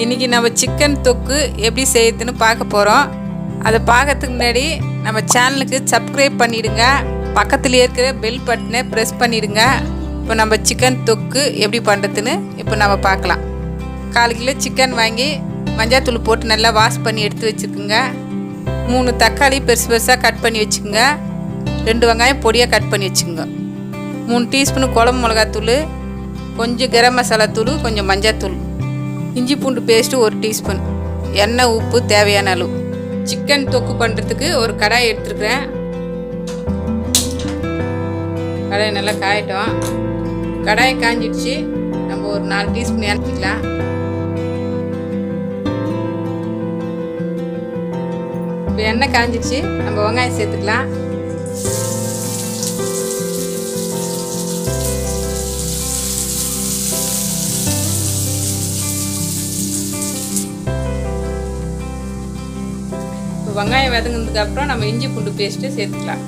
இன்றைக்கி நம்ம சிக்கன் தொக்கு எப்படி செய்யுதுன்னு பார்க்க போகிறோம். அதை பார்க்கறதுக்கு முன்னாடி நம்ம சேனலுக்கு சப்ஸ்கிரைப் பண்ணிவிடுங்க. பக்கத்தில் இருக்கிற பெல் பட்டனை ப்ரெஸ் பண்ணிவிடுங்க. இப்போ நம்ம சிக்கன் தொக்கு எப்படி பண்ணுறதுன்னு இப்போ நம்ம பார்க்கலாம். 4 கிலோ சிக்கன் வாங்கி மஞ்சள் போட்டு நல்லா வாஷ் பண்ணி எடுத்து வச்சுக்கோங்க. 3 தக்காளி பெருசு பெருசாக கட் பண்ணி வச்சுக்கோங்க. 2 வெங்காயம் பொடியாக கட் பண்ணி வச்சுக்கோங்க. 3 டீஸ்பூனு குழம்பு மிளகாத்தூள், கொஞ்சம் கரம் மசாலா தூள், கொஞ்சம் மஞ்சள், இஞ்சி பூண்டு பேஸ்ட்டு 1 டீஸ்பூன், எண்ணெய், உப்பு தேவையான அளவு. சிக்கன் தொக்கு பண்ணுறதுக்கு ஒரு கடாய் எடுத்துருக்குறேன். கடாய் நல்லா காயட்டும். கடாயை காஞ்சிடுச்சு. நம்ம ஒரு 4 டீஸ்பூன் இறக்கிக்கலாம். இப்போ எண்ணெய் காஞ்சிடுச்சு. நம்ம வெங்காயம் சேர்த்துக்கலாம். வெங்காயம் வதங்கினதுக்கு அப்புறம் நம்ம இஞ்சி பூண்டு பேஸ்ட்டு சேர்த்துக்கலாம்.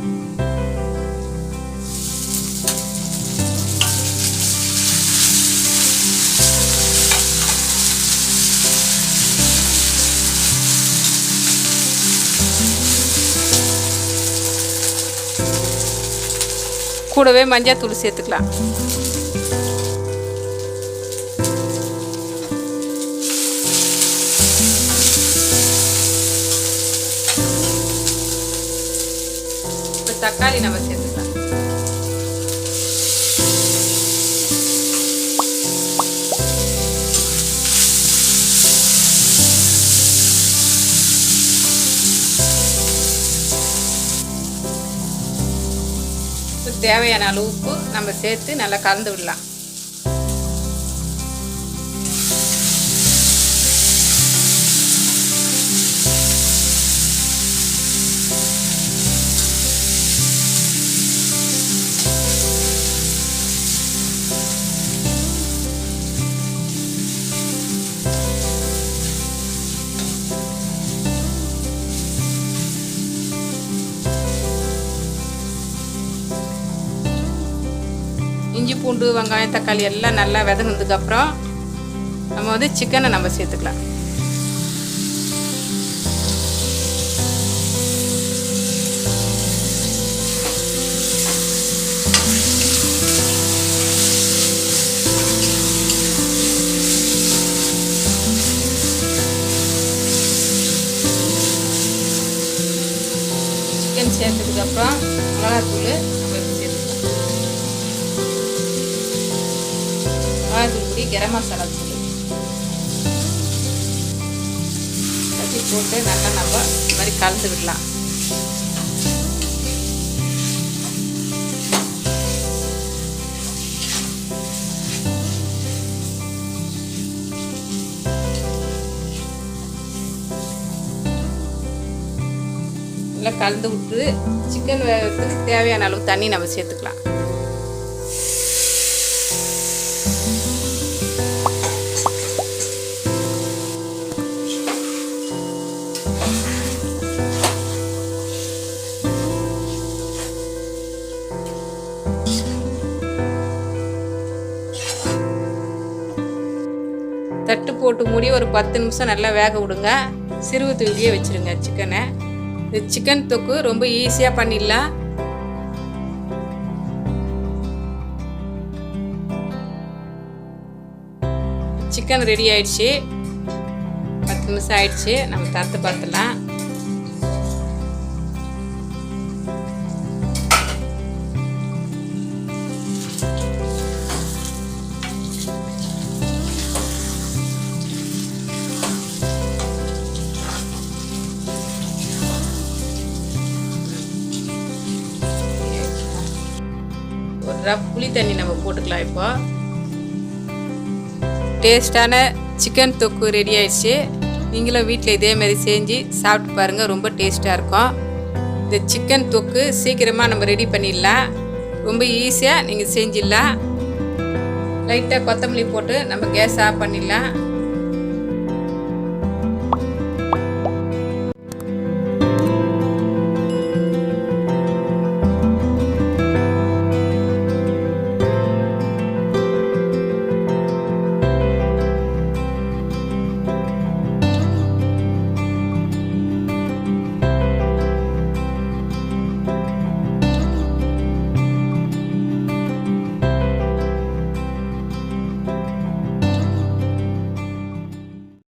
கூடவே மஞ்சள் தூள் சேர்த்துக்கலாம். தக்காளி நம்ம சேர்த்துக்கலாம். தேவையான அளவு உப்பு நம்ம சேர்த்து நல்லா கலந்து விடலாம். இஞ்சி பூண்டு வெங்காயம் தக்காளி எல்லாம் நல்லா வதங்கினதுக்கப்புறம் நம்ம சிக்கனை நம்ம சேர்த்துக்கலாம். சிக்கன் சேர்த்ததுக்கப்புறம் மிளகாத்தூள் பொடி, கரம் மசாலா தூள் வச்சு போட்டு நல்லா நம்ம இந்த மாதிரி கலந்து விடலாம். நல்லா கலந்து விட்டு சிக்கன் வேகிறதுக்கு தேவையான அளவு தண்ணி நம்ம சேர்த்துக்கலாம். தட்டு போட்டு மூடி ஒரு 10 நிமிஷம் நல்லா வேக விடுங்க. சிறுவு தூவியே வச்சுருங்க சிக்கனை. இந்த சிக்கன் தொக்கு ரொம்ப ஈஸியாக பண்ணிடலாம். சிக்கன் ரெடி ஆயிடுச்சு. 10 நிமிஷம் ஆயிடுச்சு. நம்ம தரத்து பார்த்துலாம். புளி தண்ணி நம்ம போட்டுக்கலாம். இப்போ டேஸ்டான சிக்கன் தொக்கு ரெடி ஆயிடுச்சு. நீங்களும் வீட்டில் இதேமாதிரி செஞ்சு சாப்பிட்டு பாருங்கள். ரொம்ப டேஸ்ட்டாக இருக்கும். இந்த சிக்கன் தொக்கு சீக்கிரமாக நம்ம ரெடி பண்ணிடலாம். ரொம்ப ஈஸியாக நீங்கள் செஞ்சிடலாம். லைட்டாக கொத்தமல்லி போட்டு நம்ம கேஸ் ஆஃப் பண்ணிடலாம்.